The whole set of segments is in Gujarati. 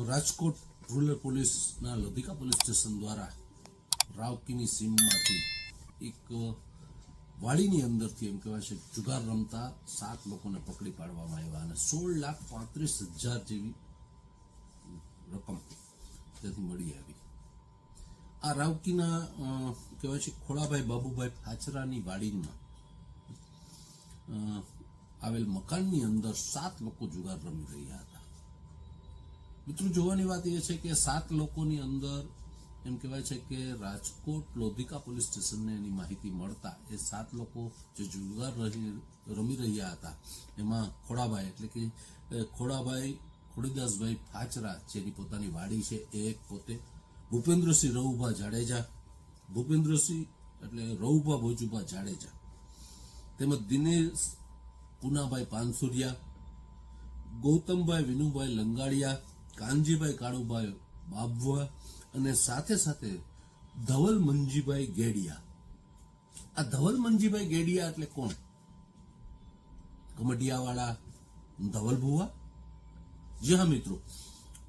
રાજકોટ રૂરલ પોલીસના લોધિકા પોલીસ સ્ટેશન દ્વારા રાવકીની સીમમાંથી એક વાડીની અંદરથી એમ કહેવાય છે જુગાર રમતા 7 લોકોને પકડી પાડવામાં આવ્યા અને 16,35,000 જેવી રકમ ત્યાંથી મળી આવી. આ રાવકીના કહેવાય છે ખોડાભાઈ બાબુભાઈ ફાચરાની વાડીમાં આવેલ મકાનની અંદર 7 લોકો જુગાર રમી રહ્યા હતા. મિત્રો, જોવાની વાત એ છે કે 7 લોકોની અંદર એમ કહેવાય છે કે રાજકોટ લોધિકા પોલીસ સ્ટેશનને એની માહિતી મળતા એ 7 લોકો જે જુગાર રમી રહ્યા હતા એમાં ખોડાભાઈ એટલે કે ખોડાભાઈ ખોડીદાસભાઈ ફાચરા જેની પોતાની વાડી છે એ એક પોતે, ભૂપેન્દ્રસિંહ રવુભા જાડેજા, ભૂપેન્દ્રસિંહ એટલે રવુભા ભોજુભા જાડેજા, તેમજ દિનેશ પુનાભાઈ પાનસુરિયા, ગૌતમભાઈ વિનુભાઈ લંગાડિયા, કાનજીભાઈ કાળુભાઈ બાબવા અને સાથે સાથે ધવલ મંજીભાઈ ગેડિયા. આ ધવલ મંજીભાઈ ગેડિયા એટલે કોણ? કમડિયાવાળા ધવલ ભુવા. જી હા મિત્રો,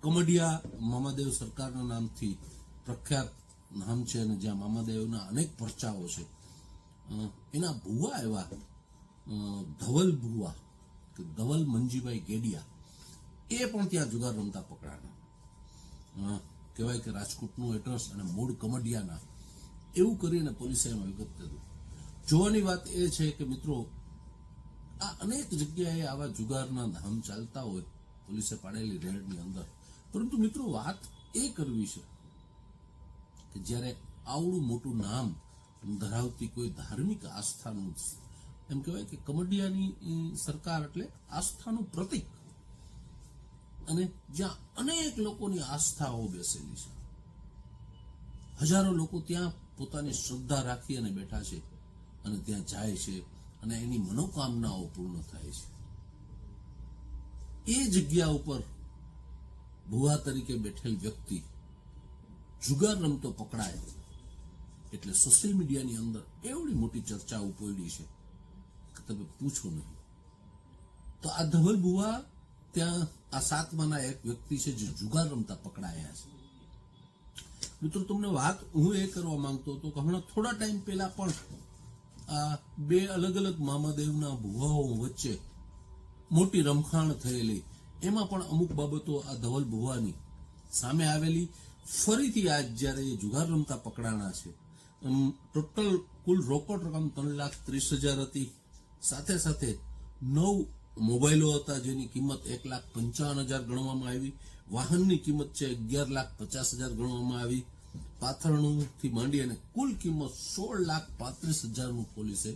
કમડિયા મામાદેવ સરકારના નામથી પ્રખ્યાત નામ છે અને જ્યાં મામાદેવના અનેક પરચાઓ છે. એના ભુવા એવા ધવલ ભુવા કે ધવલ મંજીભાઈ ગેડિયા એ પણ ત્યાં જુગાર રમતા પકડાણા. કહેવાય કે રાજકોટનું એડ્રેસ અને મૂળ કમડિયાના એવું કરીને પોલીસે એમાં વિગત કર્યું. જોવાની વાત એ છે કે મિત્રો, આ અનેક જગ્યાએ આવા જુગારના ધામ ચાલતા હોય પોલીસે પાડેલી રેડની અંદર. પરંતુ મિત્રો, વાત એ કરવી છે કે જ્યારે આવડું મોટું નામ ધરાવતી કોઈ ધાર્મિક આસ્થાનું, એમ કહેવાય કે કમડિયાની સરકાર એટલે આસ્થાનું પ્રતીક, અને જ્યાં અનેક લોકોની આસ્થાઓ બેસેલી છે, હજારો લોકો ત્યાં પોતાની શ્રદ્ધા રાખી અને બેઠા છે અને ત્યાં જાય છે અને એની મનોકામનાઓ પૂર્ણ થાય છે. એ જગ્યા ઉપર ભુવા તરીકે બેઠેલ વ્યક્તિ જુગાર રમતો પકડાય એટલે સોશિયલ મીડિયાની અંદર એવડી મોટી ચર્ચા ઉપડી છે કે તમે પૂછો નહીં. તો આ ધવલ ભુવા ત્યાં આ 7માના એક વ્યક્તિ છે જે જુગાર રમતા પકડાયા છે. મિત્રો, તમને વાત હું એ કરવા માંગતો હતો કે હમણાં થોડા ટાઈમ પહેલા પણ આ 2 અલગ અલગ મામાદેવના ભુવાઓ વચ્ચે મોટી રમખાણ થયેલી, એમાં પણ અમુક બાબતો આ ધવલ ભુવાની સામે આવેલી. ફરીથી આજ જ્યારે એ જુગાર રમતા પકડાણા છે, ટોટલ કુલ રોકડ રકમ 3,30,000 હતી. સાથે સાથે 9 મોબાઈલો હતા જેની કિંમત 1,55,000 ગણવામાં આવી. વાહનની કિંમત છે 11,50,000 ગણવામાં આવી. પાથરણુંથી માંડી અને કુલ કિંમત 16,35,000 પોલીસે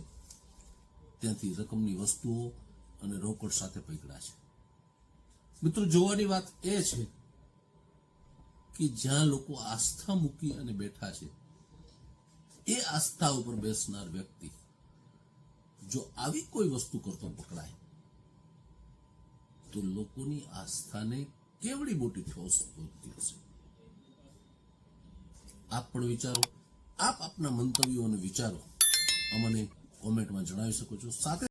ત્યાંથી રકમની વસ્તુઓ અને રોકડ સાથે પકડ્યા છે. મિત્રો, જોવાની વાત એ છે કે જ્યાં લોકો આસ્થા મૂકી અને બેઠા છે, એ આસ્થા ઉપર બેસનાર વ્યક્તિ જો આવી કોઈ વસ્તુ કરતો પકડાય તો લોકોની આસ્થાને કેવડી મોટી ઠોસ પહોંચતી હશે. આપ પણ વિચારો. આપ આપના મંતવ્યો અને વિચારો અમને કોમેન્ટમાં જણાવી શકો છો. સાથે